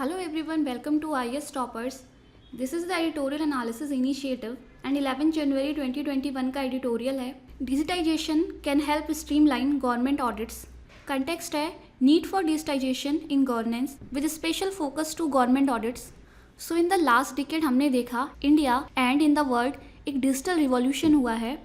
Hello everyone, welcome to IS Toppers. This is the editorial analysis initiative and 11 January 2021 का editorial है Digitization can help streamline government audits. Context है Need for digitization in governance with a special focus to government audits. So in the last decade हमने देखा India and in the world एक digital revolution हुआ है.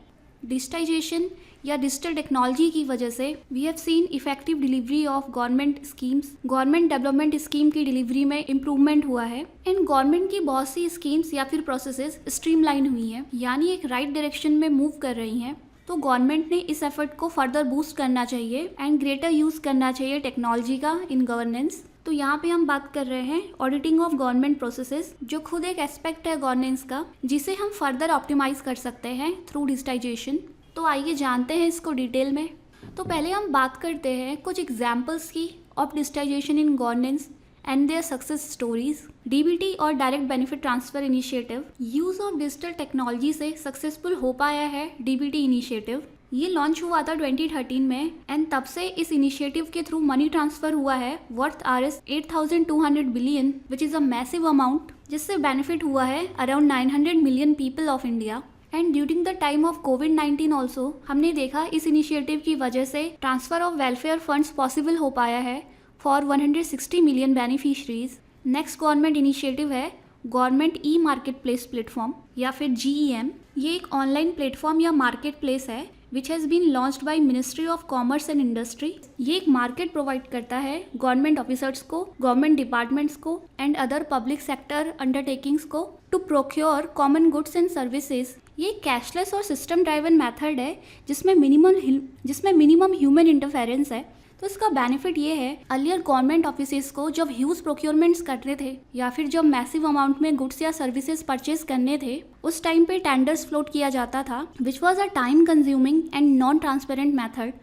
Digitization या digital technology की वजह से we have seen effective delivery of government schemes. Government development scheme की डिलीवरी में इम्प्रूवमेंट हुआ है एंड गवर्नमेंट की बहुत सी स्कीम्स या फिर प्रोसेसेस स्ट्रीमलाइन हुई हैं, यानी एक राइट डायरेक्शन में मूव कर रही हैं. तो गवर्नमेंट ने इस एफर्ट को फर्दर बूस्ट करना चाहिए एंड ग्रेटर यूज़ करना चाहिए टेक्नोलॉजी का इन गवर्नेंस. तो यहाँ पे हम बात कर रहे हैं ऑडिटिंग ऑफ गवर्नमेंट प्रोसेसेस, जो खुद एक एस्पेक्ट है गवर्नेंस का जिसे हम फर्दर ऑप्टिमाइज कर सकते हैं थ्रू डिजिटाइजेशन. तो आइए जानते हैं इसको डिटेल में. तो पहले हम बात करते हैं कुछ एग्जाम्पल्स की of digitisation in governance and their success stories. DBT और direct benefit transfer initiative use of digital technology से सक्सेसफुल हो पाया है. डीबीटी इनिशिएटिव ये लॉन्च हुआ था 2013 में एंड तब से इस इनिशिएटिव के थ्रू मनी ट्रांसफर हुआ है worth Rs 8,200 billion which is a massive amount, जिससे बेनिफिट हुआ है around 900 million people of India. And during the time of covid also हमने देखा इस इनिशिएटिव की वजह से transfer of welfare funds possible हो पाया है for 160 million beneficiaries. Next government initiative है government e market place platform या फिर GEM. ये एक ऑनलाइन प्लेटफॉर्म या मार्केट प्लेस है which has been launched by ministry of commerce and industry. ये एक मार्केट प्रोवाइड करता है गवर्नमेंट ऑफिसर्स को, गवर्नमेंट डिपार्टमेंट्स को and other public sector undertakings को to procure common goods and services. ये कैशलेस और सिस्टम ड्राइवन मेथड है जिसमें मिनिमम ह्यूमन इंटरफेरेंस है. तो इसका बेनिफिट ये है अर्लियर गवर्नमेंट ऑफिसेस को जब ह्यूज प्रोक्योरमेंट्स करने थे या फिर जब मैसिव अमाउंट में गुड्स या सर्विसेज परचेज करने थे, उस टाइम पे टेंडर्स फ्लोट किया जाता था which was a time consuming and non transparent method.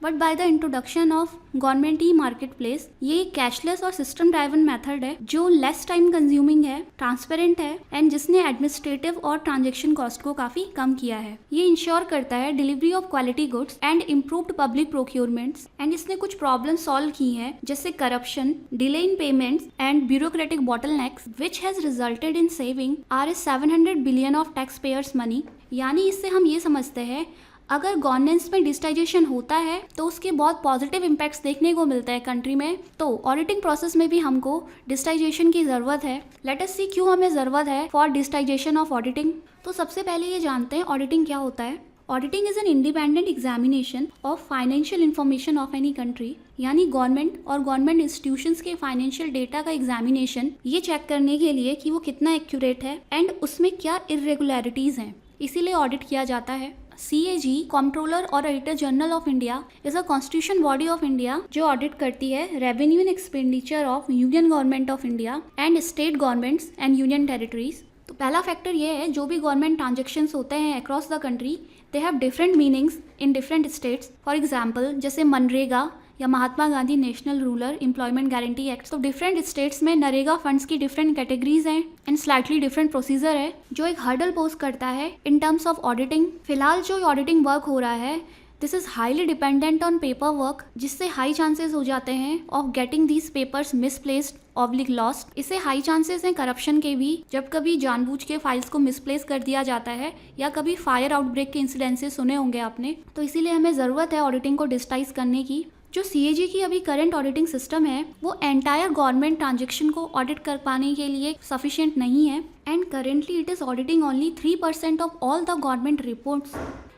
But by the introduction of government e market place ये कैशलेस और सिस्टम ड्राइवन मेथड है जो लेस टाइम कंज्यूमिंग है, ट्रांसपेरेंट है एंड जिसने एडमिनिस्ट्रेटिव और ट्रांजेक्शन कॉस्ट को काफी कम किया है. ये इंश्योर करता है delivery of quality goods and improved public procurements and इसने कुछ प्रॉब्लम सॉल्व की हैं जैसे corruption, delay in payments and bureaucratic bottlenecks which has resulted in saving Rs 700 billion of tax payers money. यानी इससे हम ये समझते हैं अगर गवर्नेंस में डिजिटाइजेशन होता है तो उसके बहुत पॉजिटिव इम्पैक्ट्स देखने को मिलता है कंट्री में. तो ऑडिटिंग प्रोसेस में भी हमको डिजिटाइजेशन की ज़रूरत है. लेट अस सी क्यों हमें ज़रूरत है फॉर डिजिटाइजेशन ऑफ ऑडिटिंग. तो सबसे पहले ये जानते हैं ऑडिटिंग क्या होता है. Auditing is an independent examination of financial information of any country. यानी गवर्नमेंट और गवर्नमेंट इंस्टीट्यूशंस के फाइनेंशियल डेटा का एग्जामिनेशन ये चेक करने के लिए कि वो कितना एक्यूरेट है एंड उसमें क्या इरेगुलरिटीज़ हैं, इसीलिए ऑडिट किया जाता है. CAG कंट्रोलर और auditor general of India is a constitution body of India जो ऑडिट करती है revenue and expenditure of union government of India and state governments and union territories. तो पहला फैक्टर ये है जो भी गवर्नमेंट ट्रांजेक्शन्स होते हैं across the country they have different meanings in different states. For example जैसे मनरेगा या Mahatma Gandhi national rural employment guarantee act. तो डिफरेंट स्टेट्स में नरेगा फंड्स की डिफरेंट कैटेगरीज हैं एंड स्लाइटली डिफरेंट प्रोसीजर है जो एक हर्डल पोज करता है इन टर्म्स ऑफ ऑडिटिंग. फिलहाल जो ऑडिटिंग वर्क हो रहा है this is highly dependent on paper work, जिससे हाई चांसेस हो जाते हैं of getting these papers misplaced oblique lost. इससे हाई चांसेस हैं करप्शन के भी, जब कभी जानबूझ के फाइल्स को मिसप्लेस कर दिया जाता है या कभी फायर आउटब्रेक के इंसिडेंसेस सुने होंगे आपने. तो इसीलिए हमें ज़रूरत है ऑडिटिंग को डिजिटाइज करने की. जो CAG की अभी करंट ऑडिटिंग सिस्टम है वो एंटायर गवर्नमेंट ट्रांजेक्शन को ऑडिट कर पाने के लिए सफिशिएंट नहीं है and currently it is auditing only 3% of all the government reports,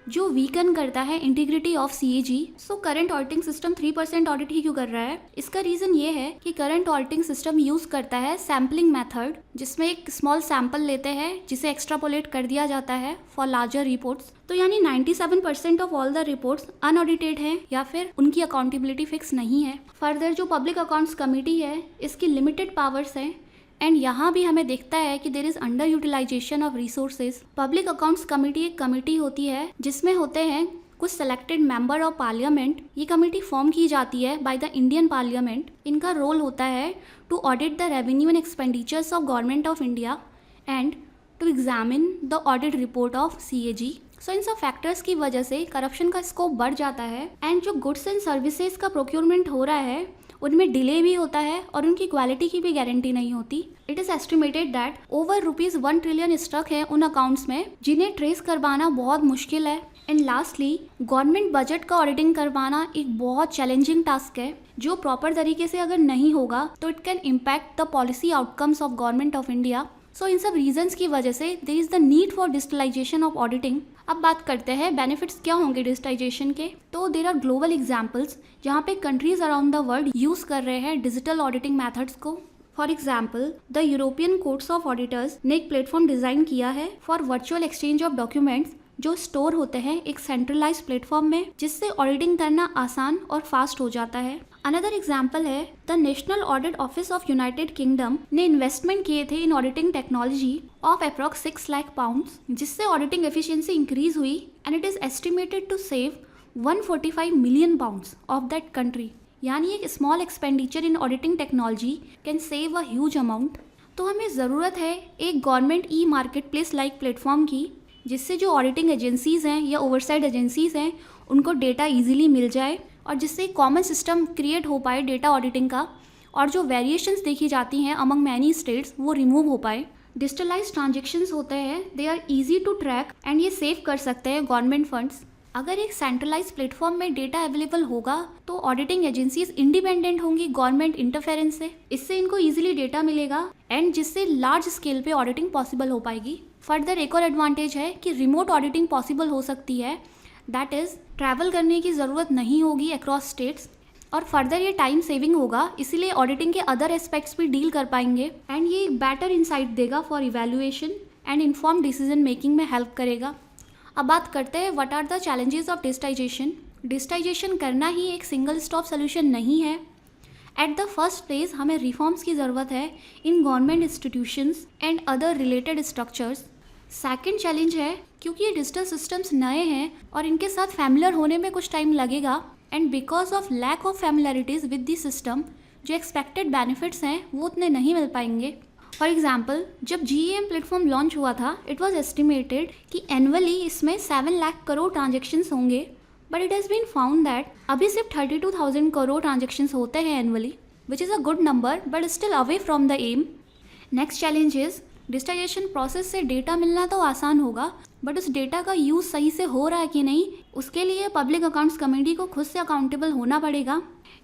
जो वीकन करता है integrity of CAG. So current auditing system 3% audit ही क्यों कर रहा है. इसका रीज़न ये है कि करंट ऑडिटिंग सिस्टम यूज़ करता है सैम्पलिंग मेथड, जिसमें एक स्मॉल सैम्पल लेते हैं जिसे एक्स्ट्रापोलेट कर दिया जाता है फॉर लार्जर रिपोर्ट्स. तो यानी 97% of all the reports unaudited हैं या फिर उनकी अकाउंटेबिलिटी फिक्स नहीं है. फर्दर जो पब्लिक अकाउंट्स कमेटी है इसकी लिमिटेड पावर्स हैं एंड यहाँ भी हमें दिखता है कि there is under utilization of resources. Public accounts committee एक कमेटी होती है जिसमें होते हैं कुछ सेलेक्टेड मेंबर ऑफ पार्लियामेंट. ये कमेटी फॉर्म की जाती है बाय द इंडियन पार्लियामेंट. इनका रोल होता है to audit the revenue and expenditures of government of India and to examine the audit report of CAG. So इन सब फैक्टर्स की वजह से करप्शन का स्कोप बढ़ जाता है एंड जो गुड्स एंड सर्विसेज का प्रोक्योरमेंट हो रहा है उनमें डिले भी होता है और उनकी क्वालिटी की भी गारंटी नहीं होती। It is estimated that over ₹1 trillion stuck है उन अकाउंट्स में जिन्हें ट्रेस करवाना बहुत मुश्किल है। एंड लास्टली, गवर्नमेंट बजट का ऑडिटिंग करवाना एक बहुत चैलेंजिंग टास्क है जो प्रॉपर तरीके से अगर नहीं होगा तो it can impact the policy outcomes of government of India. So इन सब रीजंस की वजह से there is the need for digitalisation of auditing. अब बात करते हैं बेनिफिट्स क्या होंगे डिजिटाइजेशन के। तो देयर आर ग्लोबल एग्जांपल्स जहाँ पे countries around the world use कर रहे हैं डिजिटल ऑडिटिंग मेथड्स को। For example, the European courts of auditors ने एक प्लेटफॉर्म डिज़ाइन किया है for virtual exchange of documents जो स्टोर होते हैं एक सेंट्रलाइज प्लेटफॉर्म में, जिससे ऑडिटिंग करना आसान और फास्ट हो जाता है। अनदर एग्जाम्पल है the national audit office of United Kingdom ने इन्वेस्टमेंट किए थे in auditing technology of approx 6 lakh pounds, जिससे ऑडिटिंग एफिशिएंसी इंक्रीज हुई and it is estimated to save 145 million pounds of that country. यानी एक small expenditure in auditing technology can save a huge amount. तो हमें ज़रूरत है एक government e market place like platform की, जिससे जो ऑडिटिंग एजेंसीज़ हैं या ओवरसाइड एजेंसीज़ हैं उनको डेटा इजीली मिल जाए और जिससे एक कॉमन सिस्टम क्रिएट हो पाए डेटा ऑडिटिंग का, और जो वेरिएशंस देखी जाती हैं अमंग मैनी स्टेट्स वो रिमूव हो पाए। डिजिटलाइज ट्रांजेक्शन्स होते हैं, they are easy to track and ये सेव कर सकते हैं गवर्नमेंट फंड्स। अगर एक सेंट्रलाइज प्लेटफॉर्म में डेटा अवेलेबल होगा तो ऑडिटिंग एजेंसीज इंडिपेंडेंट होंगी गवर्नमेंट इंटरफेरेंस से, इससे इनको इजीली डेटा मिलेगा एंड जिससे लार्ज स्केल पे ऑडिटिंग पॉसिबल हो पाएगी। फर्दर एक और एडवांटेज है कि रिमोट ऑडिटिंग पॉसिबल हो सकती है, दैट इज़ ट्रैवल करने की ज़रूरत नहीं होगी अक्रॉस स्टेट्स, और फर्दर ये टाइम सेविंग होगा, इसीलिए ऑडिटिंग के अदर एस्पेक्ट्स भी डील कर पाएंगे एंड ये एक बेटर इंसाइट देगा for evaluation and inform decision making में हेल्प करेगा। अब बात करते हैं what are the challenges of digitization. Digitization करना ही एक सिंगल स्टॉप सोल्यूशन नहीं है। एट द फर्स्ट प्लेस हमें रिफॉर्म्स की ज़रूरत है in government institutions and other related structures. Second challenge है क्योंकि ये डिजिटल सिस्टम्स नए हैं और इनके साथ फैमिलियर होने में कुछ टाइम लगेगा, and because of lack of familiarities with the system जो एक्सपेक्टेड बेनिफिट्स हैं वो उतने नहीं मिल पाएंगे। फॉर एग्जाम्पल, जब GeM प्लेटफॉर्म लॉन्च हुआ था इट वॉज एस्टिमेटेड कि एनुअली इसमें 7 लाख करोड़ ट्रांजेक्शन्स होंगे, but it has been found that अभी सिर्फ 32,000 करोड़ ट्रांजेक्शन्स होते हैं annually, which is a good number but still away from the aim. Next challenge is digitisation process से डेटा मिलना तो आसान होगा, बट उस डेटा का यूज़ सही से हो रहा है कि नहीं उसके लिए पब्लिक अकाउंट्स कमेटी को खुद से अकाउंटेबल होना पड़ेगा।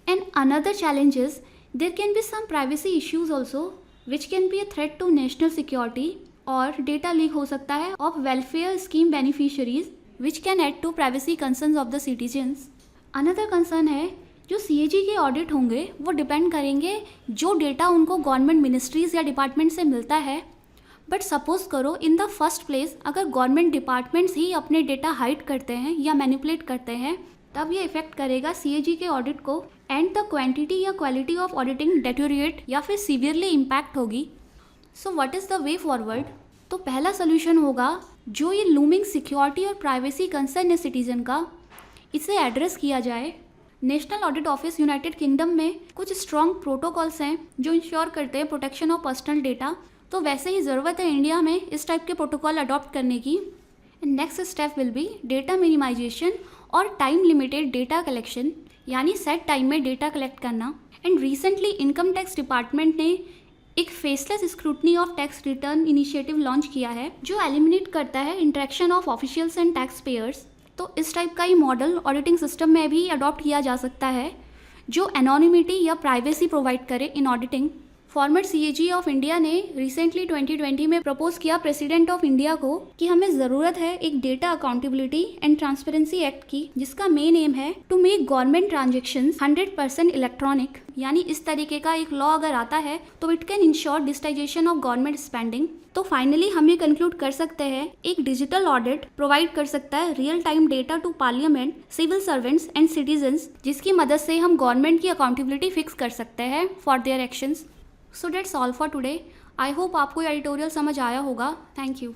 And another challenge is there can be some privacy issues also which can be a threat to national security, और डेटा लीक हो सकता है of welfare scheme beneficiaries which can add to privacy concerns of the citizens. Another concern है जो CAG के audit होंगे वो depend करेंगे जो डेटा उनको गवर्नमेंट मिनिस्ट्रीज़ या डिपार्टमेंट से मिलता है, बट सपोज करो इन द फर्स्ट प्लेस अगर गवर्नमेंट डिपार्टमेंट्स ही अपने डेटा हाइड करते हैं या मैनिपुलेट करते हैं तब ये इफेक्ट करेगा CAG के ऑडिट को एंड द क्वांटिटी या क्वालिटी ऑफ ऑडिटिंग डेटोरिएट या फिर सीवियरली इम्पैक्ट होगी। So what is the way forward? तो पहला सोल्यूशन होगा जो ये लूमिंग सिक्योरिटी और प्राइवेसी कंसर्न है सिटीजन का, इसे एड्रेस किया जाए। National audit office United kingdom में कुछ स्ट्रॉन्ग प्रोटोकॉल्स हैं जो इंश्योर करते हैं प्रोटेक्शन ऑफ पर्सनल डेटा, तो वैसे ही ज़रूरत है इंडिया में इस टाइप के प्रोटोकॉल अडॉप्ट करने की। Next step will be data minimization और टाइम लिमिटेड डेटा कलेक्शन, यानी सेट टाइम में डेटा कलेक्ट करना। And recently income tax department ने एक faceless scrutiny of tax return initiative launch किया है जो एलिमिनेट करता है interaction of officials and tax payers. तो इस टाइप का ही मॉडल ऑडिटिंग सिस्टम में भी अडॉप्ट किया जा सकता है जो एनोनिमिटी या प्राइवेसी प्रोवाइड करे in auditing. Former CAG of India ने रिसेंटली 2020 में प्रपोज किया प्रेसिडेंट ऑफ इंडिया को कि हमें ज़रूरत है एक data accountability and transparency act की, जिसका मेन एम है to make government transactions 100% electronic. यानी इस तरीके का एक लॉ अगर आता है तो it can ensure digitization of government spending. तो फाइनली हम ये कंक्लूड कर सकते हैं एक डिजिटल ऑडिट प्रोवाइड कर सकता है real time data to parliament, civil servants and citizens, जिसकी मदद से हम गवर्नमेंट की अकाउंटेबिलिटी फिक्स कर सकते हैं for their actions. So that's all for today. I hope आपको ये एडिटोरियल समझ आया होगा। Thank you.